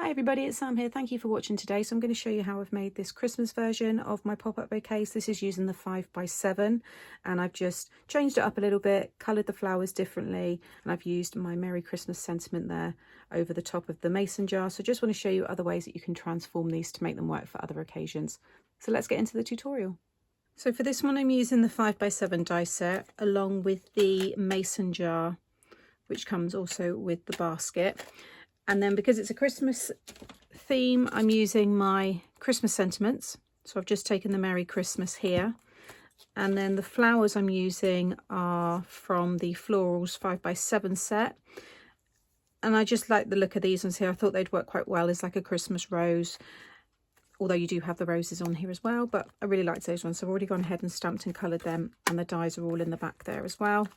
Hi everybody, it's Sam here. Thank you for watching today. So I'm going to show you how I've made this Christmas version of my pop-up bouquets. This is using the 5x7 and I've just changed it up a little bit, coloured the flowers differently, and I've used my Merry Christmas sentiment there over the top of the mason jar. So just want to show you other ways that you can transform these to make them work for other occasions. So let's get into the tutorial. So for this one I'm using the 5x7 die set along with the mason jar, which comes also with the basket. And then because it's a Christmas theme, I'm using my Christmas sentiments. So I've just taken the Merry Christmas here. And then the flowers I'm using are from the Florals 5x7 set. And I just like the look of these ones here. I thought they'd work quite well as like a Christmas rose. Although you do have the roses on here as well. But I really liked those ones. So I've already gone ahead and stamped and coloured them. And the dies are all in the back there as well.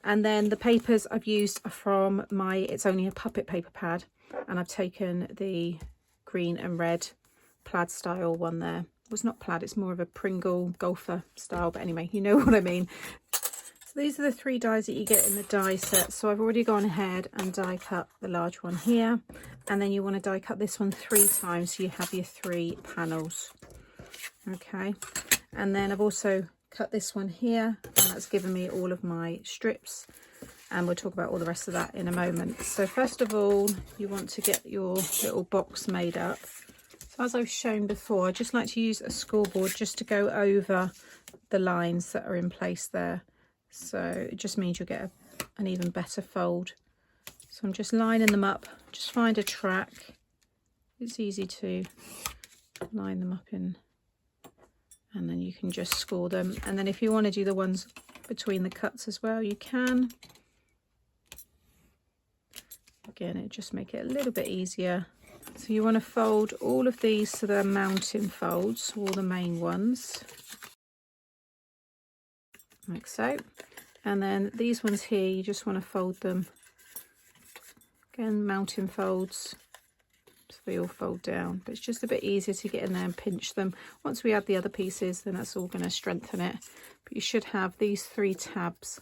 And then the papers I've used are from my It's Only a Puppet paper pad, and I've taken the green and red plaid style one there. Well, it's not plaid, it's more of a Pringle golfer style, but anyway, you know what I mean. So these are the three dies that you get in the die set. So I've already gone ahead and die cut the large one here, and then you want to die cut this one 3 times so you have your 3 panels. Okay, and then I've also cut this one here, and that's given me all of my strips, and we'll talk about all the rest of that in a moment. So first of all, you want to get your little box made up. So as I've shown before, I just like to use a scoreboard just to go over the lines that are in place there. So it just means you'll get an even better fold. So I'm just lining them up. Just find a track. It's easy to line them up in, and then you can just score them. And then if you want to do the ones between the cuts as well, you can. Again, it just make it a little bit easier. So you want to fold all of these so they're mountain folds, all the main ones, like so. And then these ones here, you just want to fold them, again, mountain folds. So they all fold down, but it's just a bit easier to get in there and pinch them. Once we add the other pieces, then that's all going to strengthen it. But you should have these 3 tabs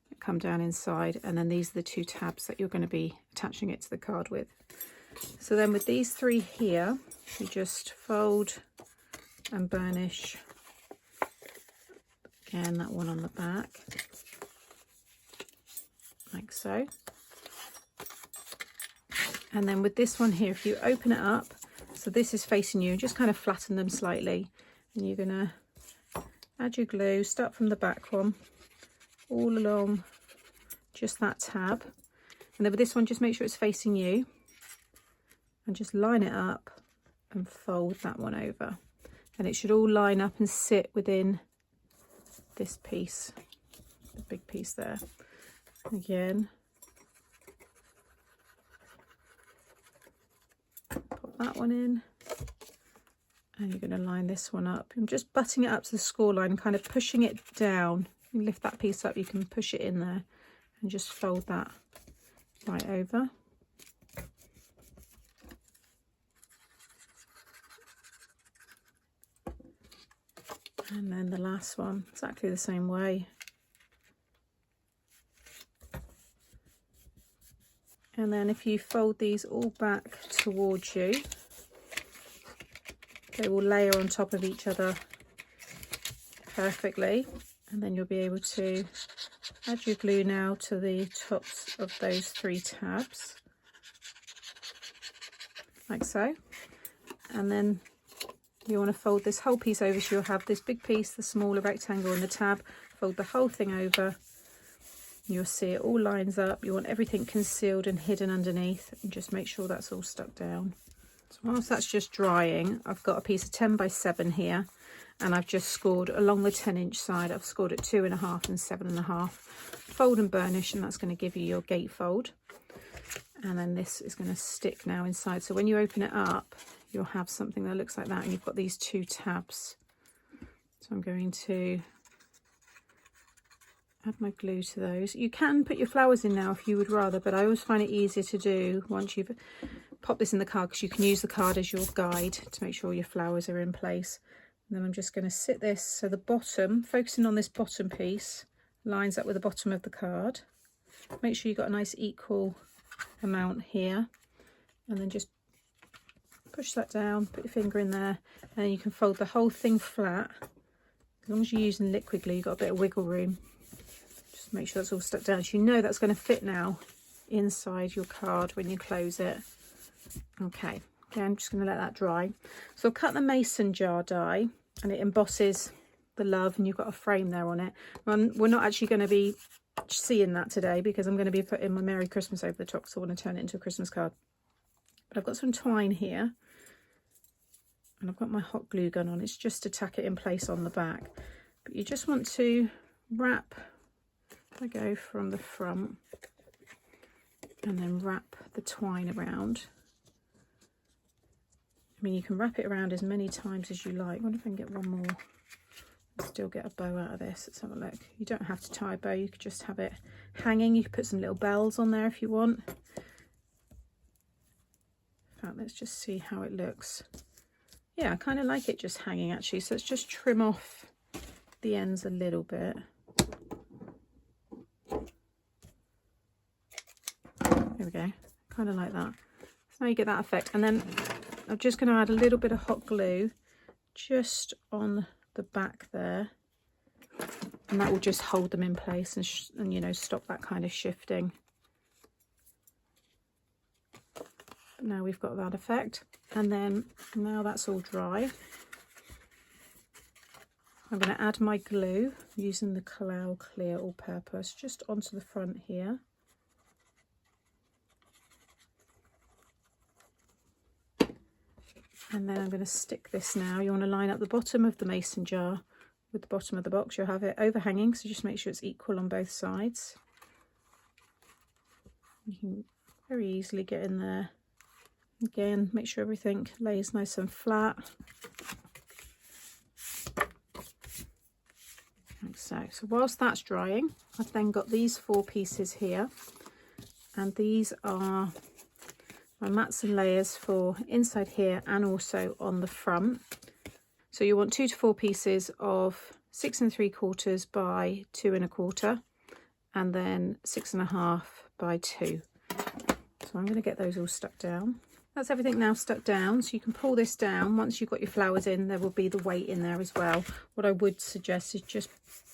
that come down inside, and then these are the 2 tabs that you're going to be attaching it to the card with. So then with these 3 here, you just fold and burnish again that one on the back, like so. And then with this one here, if you open it up, so this is facing you, just kind of flatten them slightly. And you're going to add your glue, start from the back one, all along just that tab. And then with this one, just make sure it's facing you. And just line it up and fold that one over. And it should all line up and sit within this piece, the big piece there. Again, pop that one in, and you're going to line this one up. I'm just butting it up to the score line, kind of pushing it down. You lift that piece up, you can push it in there and just fold that right over. And then the last one, exactly the same way. And then if you fold these all back towards you, they will layer on top of each other perfectly. And then you'll be able to add your glue now to the tops of those 3 tabs, like so. And then you want to fold this whole piece over, so you'll have this big piece, the smaller rectangle and the tab. Fold the whole thing over. You'll see it all lines up. You want everything concealed and hidden underneath, and just make sure that's all stuck down. So whilst that's just drying, I've got a piece of 10x7 here, and I've just scored along the 10-inch side. I've scored at 2.5 and 7.5. Fold and burnish, and that's going to give you your gatefold. And then this is going to stick now inside. So when you open it up, you'll have something that looks like that, and you've got these 2 tabs. So I'm going to add my glue to those. You can put your flowers in now if you would rather, but I always find it easier to do once you've popped this in the card, because you can use the card as your guide to make sure your flowers are in place. And then I'm just going to sit this so the bottom, focusing on this bottom piece, lines up with the bottom of the card. Make sure you've got a nice equal amount here, and then just push that down, put your finger in there, and then you can fold the whole thing flat. As long as you're using liquid glue, you've got a bit of wiggle room. Just make sure that's all stuck down, so you know that's going to fit now inside your card when you close it. Okay, again, I'm just going to let that dry. So I'll cut the mason jar die, and it embosses the love, and you've got a frame there on it. We're not actually going to be seeing that today because I'm going to be putting my Merry Christmas over the top, so I want to turn it into a Christmas card. But I've got some twine here, and I've got my hot glue gun on. It's just to tack it in place on the back. But you just want to wrap, I go from the front, and then wrap the twine around. I mean, you can wrap it around as many times as you like. I wonder if I can get one more. Still get a bow out of this. Let's have a look. You don't have to tie a bow, you could just have it hanging. You could put some little bells on there if you want. In fact, let's just see how it looks. Yeah, I kind of like it just hanging actually, so let's just trim off the ends a little bit. There we go, kind of like that. So now you get that effect, and then I'm just going to add a little bit of hot glue just on the back there, and that will just hold them in place and you know, stop that kind of shifting. But now we've got that effect, and then now that's all dry, I'm going to add my glue using the Floral Clear All Purpose just onto the front here. And then I'm going to stick this now. You want to line up the bottom of the mason jar with the bottom of the box. You'll have it overhanging, so just make sure it's equal on both sides. You can very easily get in there. Again, make sure everything lays nice and flat. Like so. So whilst that's drying, I've then got these 4 pieces here, and these are my mats and layers for inside here and also on the front. So you want 2 to 4 pieces of 6 3/4 by 2 1/4, and then 6 1/2 by 2. So I'm going to get those all stuck down. That's everything now stuck down, so you can pull this down. Once you've got your flowers in, there will be the weight in there as well. What I would suggest is just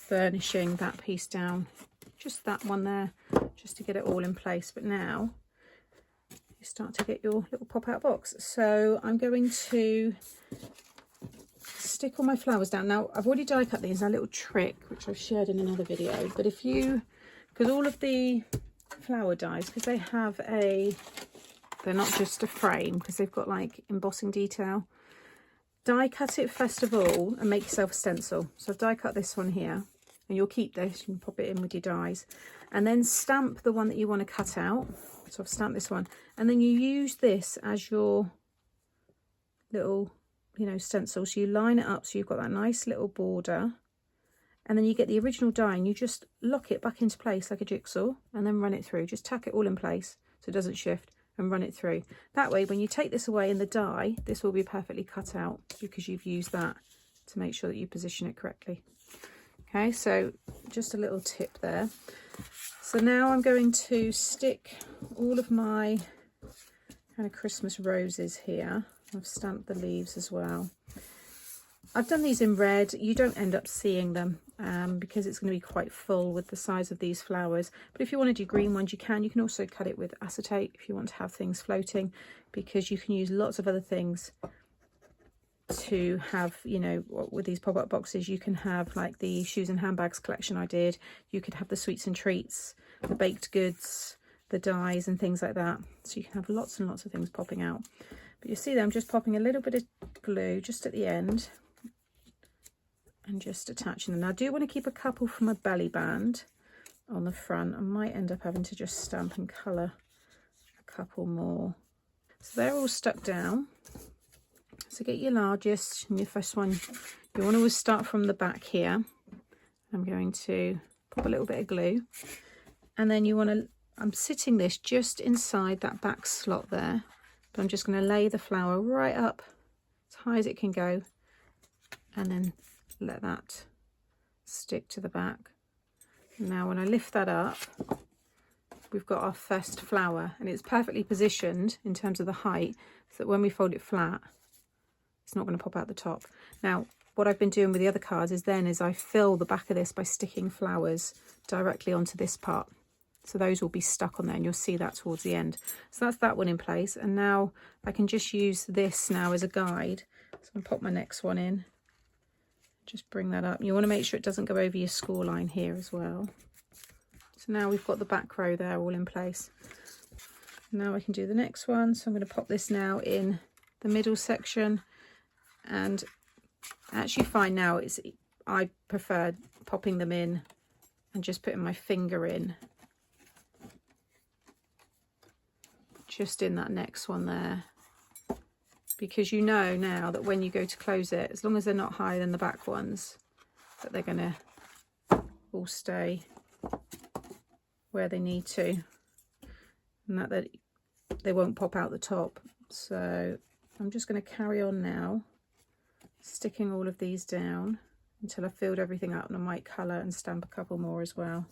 burnishing that piece down, just that one there, just to get it all in place. But now you start to get your little pop-out box. So I'm going to stick all my flowers down. Now I've already die cut these, a little trick which I've shared in another video, but if you, because all of the flower dies, because they have they're not just a frame, because they've got like embossing detail, die cut it first of all and make yourself a stencil. So I've die cut this one here, and you'll keep this, you can pop it in with your dies, and then stamp the one that you want to cut out. So I've stamped this one, and then you use this as your little, you know, stencil. So you line it up so you've got that nice little border, and then you get the original die and you just lock it back into place like a jigsaw, and then run it through. Just tack it all in place so it doesn't shift, and run it through. That way when you take this away in the die, this will be perfectly cut out because you've used that to make sure that you position it correctly. Okay, so just a little tip there. So now I'm going to stick all of my kind of Christmas roses here. I've stamped the leaves as well. I've done these in red. You don't end up seeing them because it's going to be quite full with the size of these flowers. But if you want to do green ones, you can. You can also cut it with acetate if you want to have things floating, because you can use lots of other things to have, you know, with these pop-up boxes. You can have like the shoes and handbags collection I did. You could have the sweets and treats, the baked goods, the dies and things like that. So you can have lots and lots of things popping out. But you see that I'm just popping a little bit of glue just at the end and just attaching them. Now I do want to keep a couple from a belly band on the front. I might end up having to just stamp and colour a couple more. So they're all stuck down. So get your largest and your first one. You want to always start from the back here. I'm going to pop a little bit of glue, and then you want to, I'm sitting this just inside that back slot there, but I'm just going to lay the flower right up as high as it can go, and then let that stick to the back. Now when I lift that up, we've got our first flower, and it's perfectly positioned in terms of the height so that when we fold it flat, it's not going to pop out the top. Now, what I've been doing with the other cards is I fill the back of this by sticking flowers directly onto this part. So those will be stuck on there, and you'll see that towards the end. So that's that one in place. And now I can just use this now as a guide. So I'm going to pop my next one in. Just bring that up. You want to make sure it doesn't go over your score line here as well. So now we've got the back row there all in place. Now I can do the next one. So I'm going to pop this now in the middle section. And I actually find now I prefer popping them in and just putting my finger in. Just in that next one there. Because you know now that when you go to close it, as long as they're not higher than the back ones, that they're going to all stay where they need to, and that they won't pop out the top. So I'm just going to carry on now, sticking all of these down until I've filled everything up, and I might colour and stamp a couple more as well.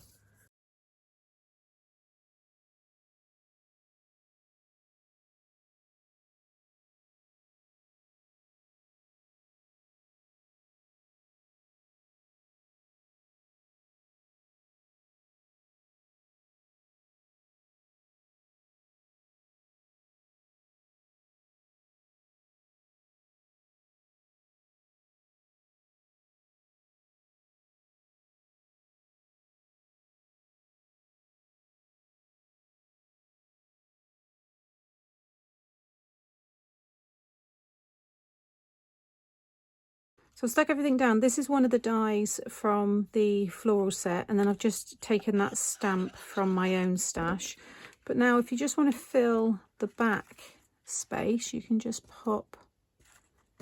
So I've stuck everything down. This is one of the dies from the floral set, and then I've just taken that stamp from my own stash. But now if you just want to fill the back space, you can just pop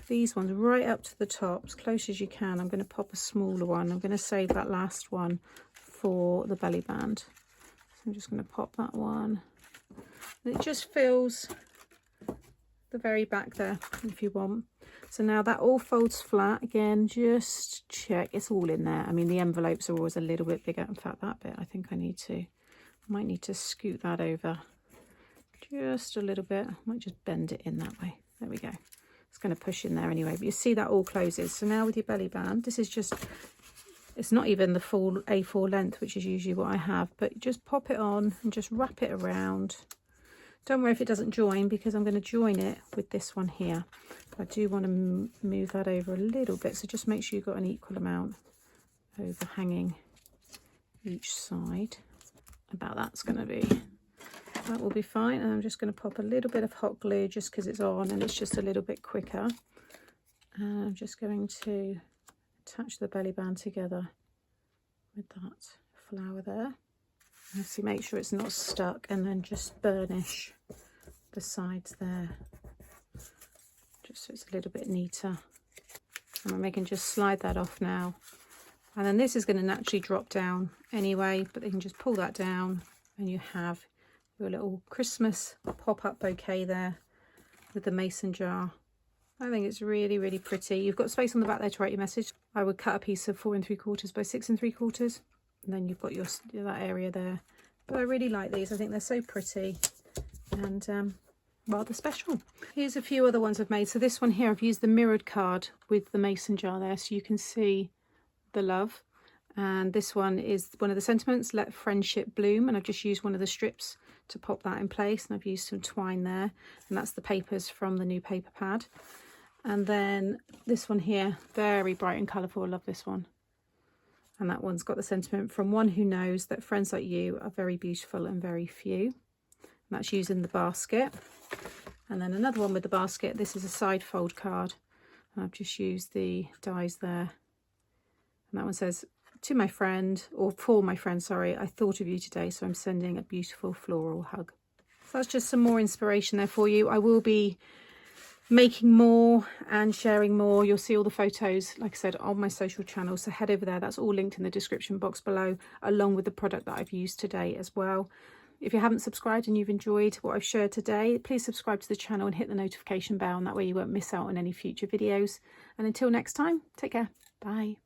these ones right up to the top as close as you can. I'm going to pop a smaller one. I'm going to save that last one for the belly band. So I'm just going to pop that one. And it just fills the very back there if you want. So now that all folds flat. Again, just check it's all in there. I mean, the envelopes are always a little bit bigger. In fact, that bit I think I might need to scoot that over just a little bit. I might just bend it in that way. There we go. It's going to push in there anyway, but you see that all closes. So now with your belly band, this is just, it's not even the full A4 length, which is usually what I have, but just pop it on and just wrap it around. Don't worry if it doesn't join, because I'm going to join it with this one here. But I do want to move that over a little bit, so just make sure you've got an equal amount overhanging each side. About that's going to be, that will be fine. And I'm just going to pop a little bit of hot glue just because it's on and it's just a little bit quicker. And I'm just going to attach the belly band together with that flower there. So make sure it's not stuck, and then just burnish the sides there, just so it's a little bit neater. And we can just slide that off now. And then this is going to naturally drop down anyway, but you can just pull that down and you have your little Christmas pop-up bouquet there with the mason jar. I think it's really, really pretty. You've got space on the back there to write your message. I would cut a piece of 4 3/4 by 6 3/4. And then you've got your that area there. But I really like these. I think they're so pretty and rather special. Here's a few other ones I've made. So this one here, I've used the mirrored card with the mason jar there, so you can see the love. And this one is one of the sentiments, let friendship bloom. And I've just used one of the strips to pop that in place. And I've used some twine there. And that's the papers from the new paper pad. And then this one here, very bright and colourful. I love this one. And that one's got the sentiment, from one who knows that friends like you are very beautiful and very few. And that's using the basket. And then another one with the basket. This is a side fold card. And I've just used the dies there. And that one says, to my friend, or for my friend, sorry, I thought of you today, so I'm sending a beautiful floral hug. So that's just some more inspiration there for you. I will be making more and sharing more. You'll see all the photos, like I said, on my social channels, so head over there. That's all linked in the description box below, along with the product that I've used today as well. If you haven't subscribed and you've enjoyed what I've shared today, please subscribe to the channel and hit the notification bell, and that way you won't miss out on any future videos. And until next time, take care. Bye.